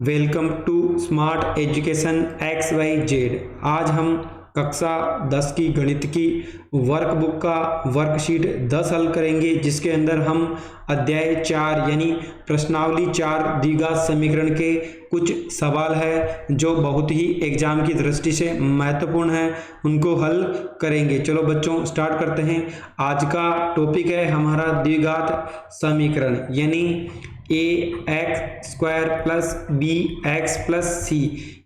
Welcome to smart education X Y Z. आज हम कक्षा 10 की गणित की वर्कबुक का वर्कशीट 10 हल करेंगे, जिसके अंदर हम अध्याय 4 यानी प्रश्नावली 4 द्विघात समीकरण के कुछ सवाल है जो बहुत ही एग्जाम की दृष्टि से महत्वपूर्ण है, उनको हल करेंगे। चलो बच्चों स्टार्ट करते हैं। आज का टॉपिक है हमारा द्विघात समीकरण यानी ax² प्लस bx प्लस सी,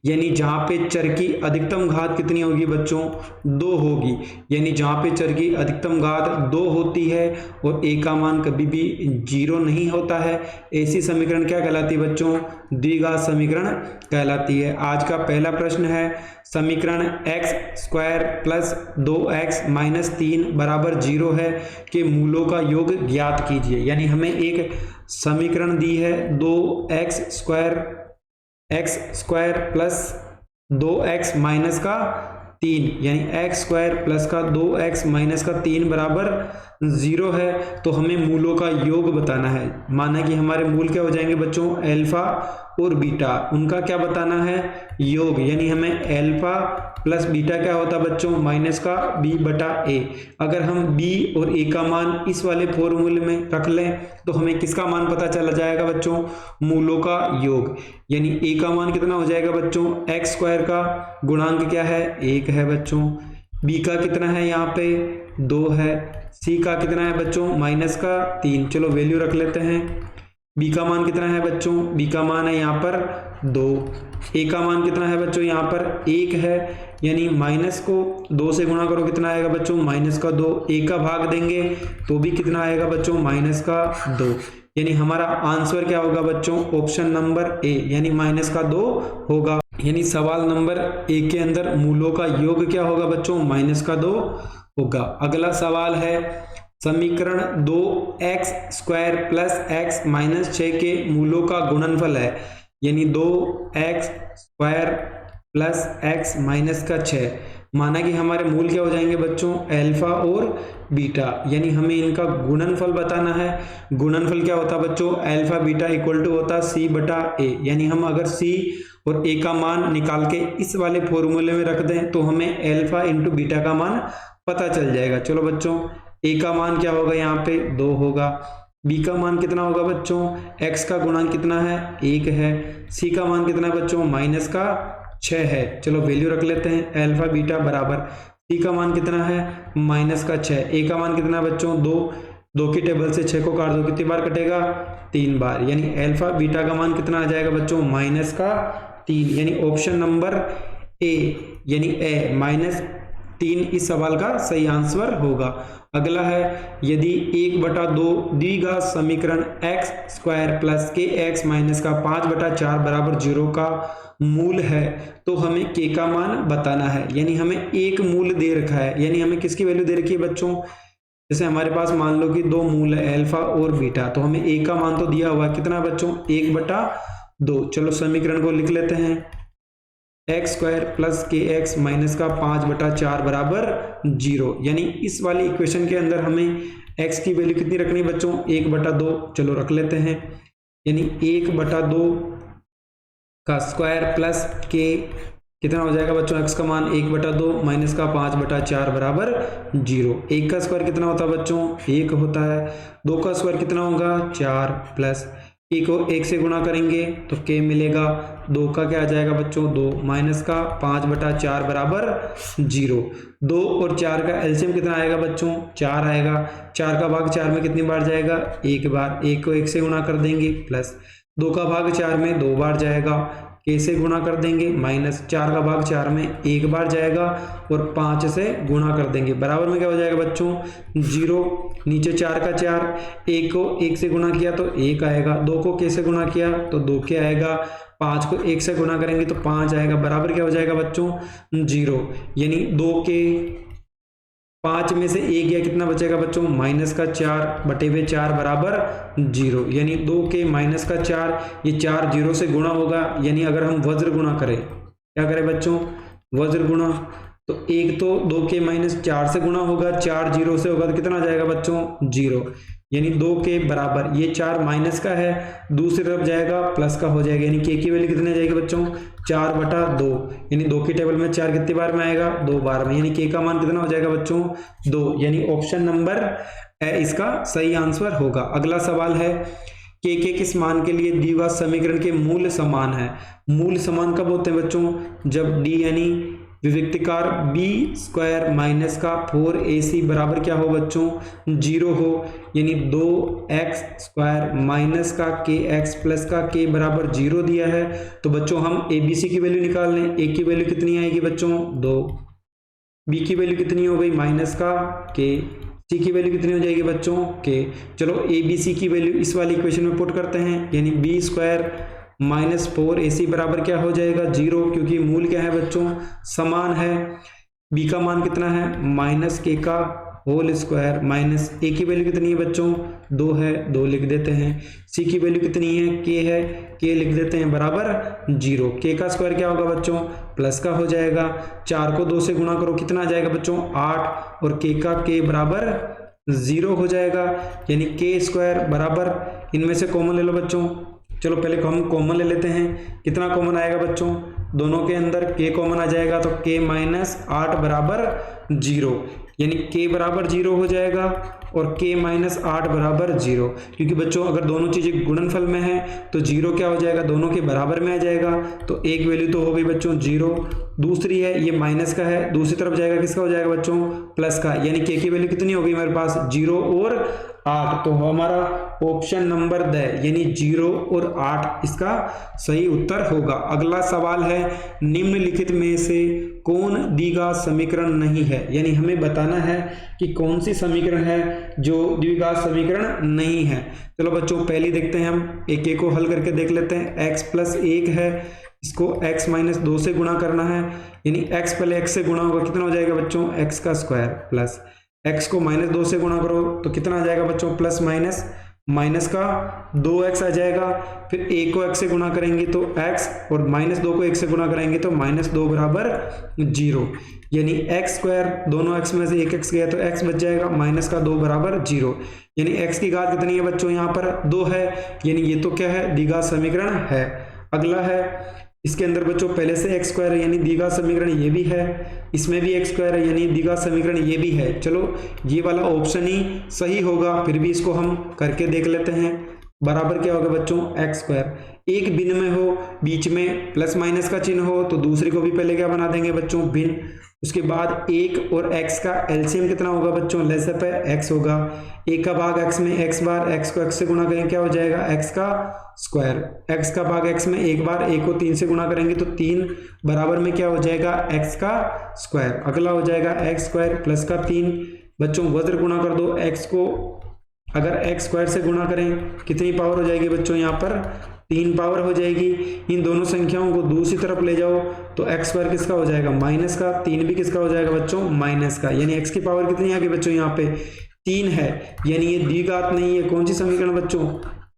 यानी जहां पे चर की अधिकतम घात कितनी होगी बच्चों, 2 होगी। यानी जहां पे चर की अधिकतम घात 2 होती है और a का मान कभी भी 0 नहीं होता है, ऐसी समीकरण क्या कहलाती है बच्चों, द्विघात समीकरण कहलाती है। आज का पहला प्रश्न है समीकरण x² प्लस 2x माइनस 3 बराबर 0 है के मूलों का योग ज्ञात कीजिए। यानी हमें एक समीकरण दी है 2x² प्लस 2x माइनस का 3, यानी x² प्लस का 2x माइनस का 3 बराबर 0 है, तो हमें मूलों का योग बताना है। माना कि हमारे मूल क्या हो जाएंगे बच्चों, अल्फा और बीटा, उनका क्या बताना है, योग। यानी हमें अल्फा प्लस बीटा क्या होता है बच्चों, माइनस का b बटा a। अगर हम b और a का मान इस वाले फॉर्मूले में रख लें तो हमें किसका मान पता चला जाएगा बच्चों, मूलों का योग। यानी a का मान कितना हो जाएगा बच्चों, x² का गुणांक क्या है, 1 है बच्चों। b का कितना है, यहाँ पे 2 है। c का कितना है बच्चों, माइनस का 3। चलो वैल्यू रख लेते हैं। b का मान कितना है बच्चों, b का मान है यहाँ पर 2। a का मान कितना है बच्चों, यहाँ पर 1 है। यानी माइनस को 2 से गुणा करो, कितना आएगा बच्चों, माइनस का 2। a का भाग देंगे तो भी कितना आएगा बच्चों, माइनस का 2। यानी हमारा आंसर क्या होगा बच्चों, ऑप्शन नंबर ए यानी माइनस का 2 होगा। यानी सवाल नंबर ए के अंदर मूलों का योग क्या होगा बच्चों, माइनस का 2 होगा। अगला सवाल है समीकरण 2x² प्लस x माइनस 6 के मूलों का गुणनफल है। यानी 2x² प्लस x माइनस का 6, माना कि हमारे मूल क्या हो जाएंगे बच्चों, अल्फा और बीटा। यानी हमें इनका गुणनफल बताना है। गुणनफल क्या होता है बच्चों, अल्फा बीटा इक्वल टू होता है c बटा a। यानी हम अगर c और a का मान निकाल के इस वाले फॉर्मूले में रख दें तो हमें अल्फा इंटू बीटा का मान पता चल जाएगा। चलो बच्चों a का मान क्या होगा, यहाँ पे 2 होगा। b का मान कितना होगा बच्चों, x का गुणांक कितना है, 1 है। c का मान कितना है बच्चों, माइनस का 6 है। चलो वैल्यू रख लेते हैं, अल्फा बीटा बराबर c का मान कितना है, माइनस का 6। a का मान कितना है बच्चों, 2। 2 की टेबल से 6 को काट दो, कितनी बार कटेगा, 3 बार। यानी अल्फा बीटा का मान कितना आ जाएगा बच्चों, माइनस का 3। यानी ऑप्शन नंबर ए यानी ए माइनस 3 इस सवाल का सही आंसर होगा। अगला है यदि 1/2 द्विघात समीकरण x² प्लस kx माइनस का 5/4 बराबर 0 का मूल है तो हमें k का मान बताना है। यानी हमें एक मूल दे रखा है, यानी हमें किसकी वैल्यू दे रखी है बच्चों, जैसे हमारे पास मान लो कि 2 मूल है अल्फा और बीटा, तो हमें a का मान तो दिया हुआ है, कितना बच्चों, 1/2। चलो समीकरण को लिख लेते हैं, x² प्लस kx माइनस का 5/4 बराबर 0। यानी इस वाली इक्वेशन के अंदर हमें x की वैल्यू कितनी रखनी है बच्चों, 1/2। चलो रख लेते हैं। यानी 1/2 का स्क्वायर प्लस k कितना हो जाएगा बच्चों, x का मान 1/2 माइनस का 5/4 बराबर 0। 1 का स्क्वायर कितना होता है बच्चों, 1 होता है। 2 का स्क्वायर कितना होगा, 4 प्लस k को 1 से गुणा करेंगे तो k मिलेगा। 2 का क्या आ जाएगा बच्चों, 2 माइनस का 5/4 बराबर 0। 2 और 4 का एलसीएम कितना आएगा बच्चों, 4 आएगा। 4 का भाग 4 में कितनी बार जाएगा, 1 बार। 1 को 1 से गुणा कर देंगे प्लस 2 का भाग 4 में 2 बार जाएगा, k से गुणा कर देंगे माइनस 4 का भाग 4 में 1 बार जाएगा और 5 से गुणा कर देंगे, बराबर में क्या हो जाएगा बच्चों, 0। नीचे 4 का 4, 1 को 1 से गुणा किया तो 1 आएगा। 2 को k से गुणा किया तो 2k आएगा। 5 को 1 से गुणा करेंगे तो 5 आएगा, बराबर क्या हो जाएगा बच्चों, 0। यानी 2k 5 में से 1 गया, कितना बचेगा बच्चों, माइनस का 4/4 बराबर 0। यानी 2k माइनस का 4, ये 4 0 से गुणा होगा। यानी अगर हम वज्र गुणा करें, क्या करें बच्चों, वज्र गुणा, तो 1 तो 2k माइनस 4 से गुणा होगा, 4 0 से होगा तो कितना आ जाएगा बच्चों, 0। यानी 2 के बराबर, ये 4 माइनस का है, दूसरी तरफ जाएगा प्लस का हो जाएगा, यानी के की वैल्यू कितने जाएगी बच्चों 4/2, यानी 2 की टेबल में 4 कितनी बार में आएगा 2 बार में, यानी के का मान कितना हो जाएगा बच्चों 2, यानी ऑप्शन नंबर इसका सही आंसर होगा। अगला सवाल है के किस मान के लिए द्विघात समीकरण के मूल समान है। मूल समान कब होते हैं बच्चों, जब डी यानी विविक्तकार b² माइनस का 4ac बराबर क्या हो बच्चों 0 हो, यानी 2x² माइनस का kx प्लस का k बराबर 0 दिया है। तो बच्चों हम abc की वैल्यू निकाल लें, a की वैल्यू कितनी आएगी बच्चों 2, b की वैल्यू कितनी हो गई माइनस का k, c की वैल्यू कितनी हो जाएगी बच्चों k। चलो abc की वैल्यू इस वाली इक्वेशन में पुट करते हैं, यानी b² माइनस 4ac बराबर क्या हो जाएगा 0, क्योंकि मूल क्या है बच्चों समान है। b का मान कितना है माइनस k का होल स्क्वायर, माइनस a की वैल्यू कितनी है बच्चों 2 है, 2 लिख देते हैं। c की वैल्यू कितनी है k है, k लिख देते हैं बराबर 0। k का स्क्वायर क्या होगा बच्चों प्लस का हो जाएगा, 4 को 2 से गुणा करो कितना आ जाएगा बच्चों 8, और k का k बराबर 0 हो जाएगा, यानी k² बराबर, इनमें से कॉमन ले लो बच्चों। चलो पहले हम कॉमन ले लेते हैं, कितना कॉमन आएगा बच्चों दोनों के अंदर k कॉमन आ जाएगा, तो k माइनस 8 बराबर 0, यानी k बराबर 0 हो जाएगा और k माइनस 8 बराबर 0, क्योंकि बच्चों अगर दोनों चीजें गुणनफल में है तो 0 क्या हो जाएगा दोनों के बराबर में आ जाएगा, तो एक वैल्यू तो हो गई बच्चों 0, दूसरी है ये माइनस का है, दूसरी तरफ जाएगा किसका हो जाएगा बच्चों प्लस का, यानी k की वैल्यू कितनी हो गई मेरे पास 0 और 8, तो हमारा ऑप्शन नंबर द यानी 0 और 8 इसका सही उत्तर होगा। अगला सवाल है निम्नलिखित में से कौन द्विघात समीकरण नहीं है, यानी हमें बताना है कि कौन सी समीकरण है जो द्विघात समीकरण नहीं है। चलो बच्चों पहले देखते हैं, हम एक को हल करके देख लेते हैं। x + 1 है, इसको x - 2 से गुणा करना है, यानी x पहले x से गुणा होगा कितना हो जाएगा बच्चों x का स्क्वायर, प्लस x को -2 से गुणा करो तो कितना आ जाएगा बच्चों प्लस माइनस का 2x आ जाएगा, फिर a को x से गुणा करेंगे तो x, और -2 को 1 से गुणा करेंगे तो -2 बराबर 0, यानी x² दोनों x में से एक x गया तो x बच जाएगा, माइनस का 2 बराबर 0, यानी x की घात कितनी है बच्चों यहाँ पर 2 है, यानी ये तो क्या है द्विघात समीकरण है। अगला है इसके अंदर बच्चों पहले से x² है यानी द्विघात समीकरण ये भी है, इसमें भी x² है यानी द्विघात समीकरण ये भी है। चलो ये वाला ऑप्शन ही सही होगा, फिर भी इसको हम करके देख लेते हैं। बराबर क्या होगा बच्चों x², एक भिन्न में हो बीच में प्लस माइनस का चिन्ह हो तो दूसरे को भी पहले क्या बना देंगे बच्चों भिन्न, उसके बाद 1 और x का एलसीएम कितना होगा बच्चों लेसे पे x होगा, 1 का भाग x में x बार, x को x से गुणा करेंगे क्या हो जाएगा x का स्क्वायर, x का भाग x में एक बार, 1 को 3 से गुणा करेंगे तो 3 बराबर में क्या हो जाएगा x का स्क्वायर। अगला हो जाएगा x² प्लस का 3, बच्चों वज्र गुणा कर दो, x को अगर x² से गुणा करें कितनी पावर हो जाएगी बच्चों यहाँ पर 3 पावर हो जाएगी। इन दोनों संख्याओं को दूसरी तरफ ले जाओ तो x² किसका हो जाएगा माइनस का, 3 भी किसका हो जाएगा बच्चों माइनस का, यानी x की पावर कितनी आ गई बच्चों यहाँ पे 3 है, यानी ये द्विघात नहीं है। कौन सी समीकरण बच्चों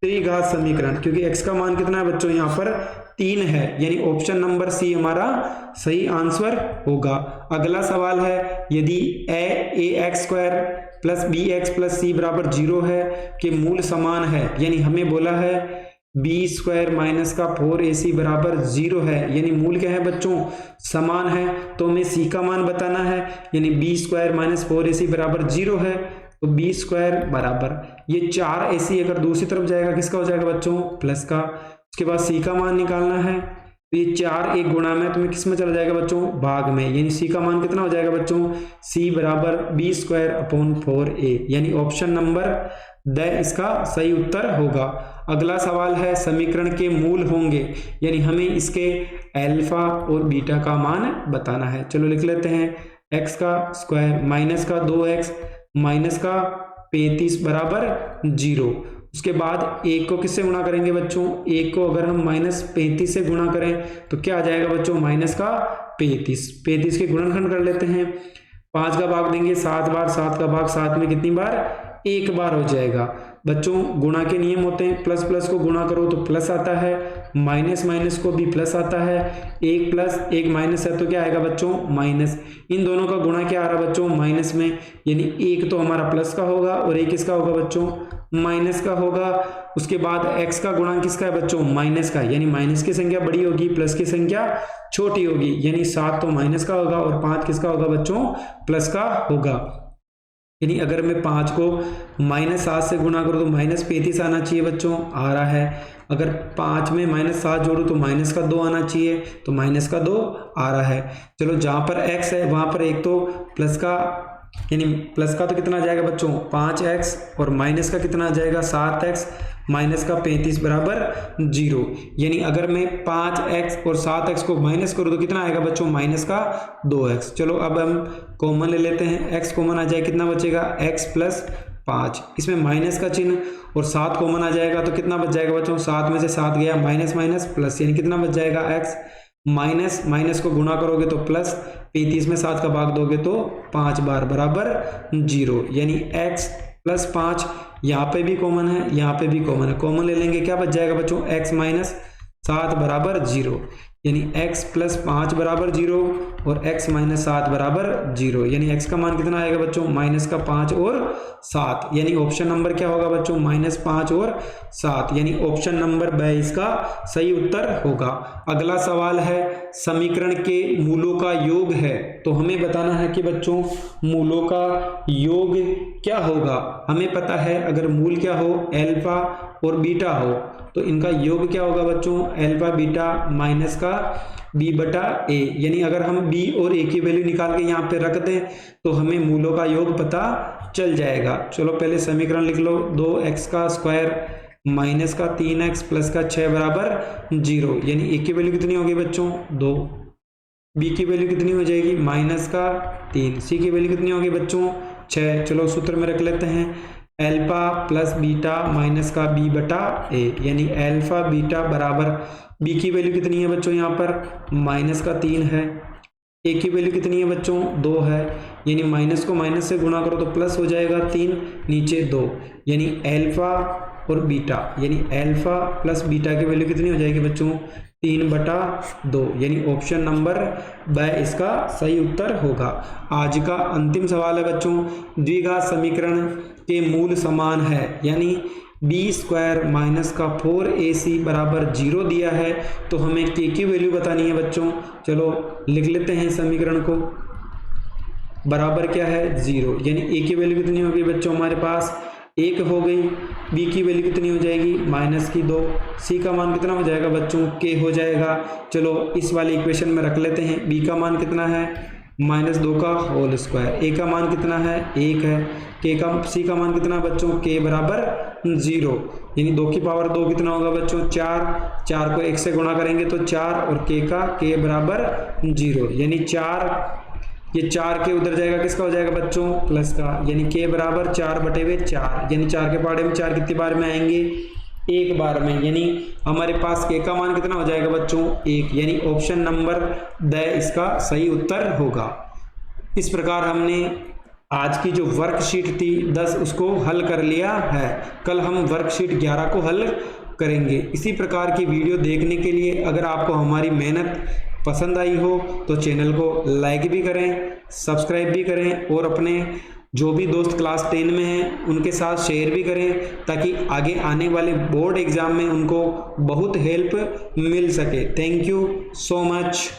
त्रिघात समीकरण, क्योंकि x का मान कितना है बच्चों यहाँ पर 3 है, यानी ऑप्शन नंबर सी हमारा सही आंसर होगा। अगला सवाल है यदि ax² plus bx plus c बराबर 0 है कि मूल समान है, यानी हमें बोला है b² माइनस का 4ac बराबर 0 है, यानी मूल क्या है बच्चों समान है, तो हमें c का मान बताना है, यानी b² माइनस 4ac बराबर 0 है, तो b² बराबर ये 4ac अगर दूसरी तरफ जाएगा किसका हो जाएगा बच्चों प्लस का, उसके बाद c का मान निकालना है, तो ये 4 एक गुणा में तुम्हें किस में चला जाएगा बच्चों भाग में, यानी c का मान कितना हो जाएगा बच्चों c बराबर b²/4a, यानी ऑप्शन नंबर द इसका सही उत्तर होगा। अगला सवाल है समीकरण के मूल होंगे, यानी हमें इसके अल्फा और बीटा का मान बताना है। चलो लिख लेते हैं x का स्क्वायर माइनस का 2x माइनस का 35 बराबर 0, उसके बाद 1 को किससे गुणा करेंगे बच्चों, 1 को अगर हम -35 से गुणा करें तो क्या आ जाएगा बच्चों माइनस का 35 के गुणनखंड कर लेते हैं, 5 का भाग देंगे 7 बार, 7 का भाग 7 में कितनी बार 1 बार हो जाएगा। बच्चों गुणा के नियम होते हैं, प्लस प्लस को गुणा करो तो प्लस आता है, माइनस माइनस को भी प्लस आता है, 1 प्लस 1 माइनस है तो क्या आएगा बच्चों माइनस, इन दोनों का गुणा क्या आ रहा है बच्चों माइनस में, यानी 1 तो हमारा प्लस का होगा और 1 किसका होगा बच्चों माइनस का होगा। उसके बाद x का गुणांक किसका है बच्चों, माइनस का, यानी माइनस की संख्या बड़ी होगी, प्लस की संख्या छोटी होगी, यानी 7 तो माइनस का होगा और 5 किसका होगा बच्चों, प्लस का होगा। यानी अगर मैं 5 को -7 से गुणा करूँ तो -35 आना चाहिए बच्चों, आ रहा है। अगर 5 में -7 जोड़ूँ तो माइनस का 2 आना चाहिए, तो माइनस का 2 आ रहा है। चलो जहाँ पर x है वहाँ पर एक तो प्लस का, यानी प्लस का तो कितना आ जाएगा बच्चों 5x, और माइनस का कितना आ जाएगा 7x, माइनस का 35 बराबर 0। यानी अगर मैं 5x और 7x को माइनस करूँ तो कितना आएगा बच्चों, माइनस का 2x। चलो अब हम कॉमन ले लेते हैं, x कॉमन आ जाए, कितना बचेगा x प्लस 5, इसमें माइनस का चिन्ह, और 7 कॉमन आ जाएगा तो कितना बच जाएगा बच्चों, 7 में से 7 गया, माइनस माइनस प्लस, यानी कितना बच जाएगा x, माइनस माइनस को गुणा करोगे तो प्लस, 35 में 7 का भाग दोगे तो 5 बार बराबर 0, यानी x प्लस 5, यहाँ पे भी कॉमन है, यहाँ पे भी कॉमन है, कॉमन ले लेंगे, क्या बच जाएगा बच्चों, x माइनस 7 बराबर 0, यानी x प्लस 5 बराबर 0 और x माइनस 7 बराबर 0, यानी x का मान कितना आएगा बच्चों, माइनस का 5 और 7, यानी ऑप्शन नंबर क्या होगा बच्चों, -5 और 7, यानी ऑप्शन नंबर ब इसका सही उत्तर होगा। अगला सवाल है समीकरण के मूलों का योग है, तो हमें बताना है कि बच्चों मूलों का योग क्या होगा। हमें पता है अगर मूल क्या हो, अल्फा और बीटा हो, तो इनका योग क्या होगा बच्चों, अल्फा बीटा माइनस का b बटा a, यानी अगर हम b और a की वैल्यू निकाल के यहाँ पे रख दें तो हमें मूलों का योग पता चल जाएगा। चलो पहले समीकरण लिख लो, 2x का स्क्वायर माइनस का 3x प्लस का 6 बराबर 0, यानी a की वैल्यू कितनी होगी बच्चों 2, b की वैल्यू कितनी हो जाएगी माइनस का 3, c की वैल्यू कितनी होगी बच्चों 6। चलो सूत्र में रख लेते हैं, अल्फा प्लस बीटा माइनस का b बटा a, यानी अल्फा बीटा बराबर b की वैल्यू कितनी है बच्चों, यहाँ पर माइनस का 3 है, a की वैल्यू कितनी है बच्चों 2 है, यानी माइनस को माइनस से गुणा करो तो प्लस हो जाएगा 3, नीचे 2, यानी अल्फा और बीटा, यानी अल्फा प्लस बीटा की वैल्यू कितनी हो जाएगी बच्चों 3 बटा 2, यानी ऑप्शन नंबर ब इसका सही उत्तर होगा। आज का अंतिम सवाल है बच्चों, द्विघात समीकरण के मूल समान है, यानी बी स्क्वायर माइनस का 4ac बराबर 0 दिया है, तो हमें k की वैल्यू बतानी है बच्चों। चलो लिख लेते हैं समीकरण को, बराबर क्या है 0, यानी a की वैल्यू कितनी होगी बच्चों हमारे पास 1 हो गई, b की वैल्यू कितनी हो जाएगी माइनस की 2, c का मान कितना हो जाएगा बच्चों k हो जाएगा। चलो इस वाले इक्वेशन में रख लेते हैं, b का मान कितना है -2 का होल स्क्वायर, a का मान कितना है 1 है, c का मान कितना बच्चों k बराबर 0, यानी 2 की पावर 2 कितना होगा बच्चों 4, 4 को 1 से गुणा करेंगे तो 4 और k बराबर 0, यानी 4, ये 4 के उधर जाएगा, किसका हो जाएगा बच्चों प्लस का, यानी k बराबर 4/4, यानी 4 के पहाड़े में 4 कितनी बार में आएंगे एक बार में, यानी हमारे पास k का मान कितना हो जाएगा बच्चों 1, यानी ऑप्शन नंबर द इसका सही उत्तर होगा। इस प्रकार हमने आज की जो वर्कशीट थी 10 उसको हल कर लिया है, कल हम वर्कशीट 11 को हल करेंगे। इसी प्रकार की वीडियो देखने के लिए अगर आपको हमारी मेहनत पसंद आई हो तो चैनल को लाइक भी करें, सब्सक्राइब भी करें, और अपने जो भी दोस्त क्लास 10 में हैं उनके साथ शेयर भी करें, ताकि आगे आने वाले बोर्ड एग्जाम में उनको बहुत हेल्प मिल सके। Thank you so much.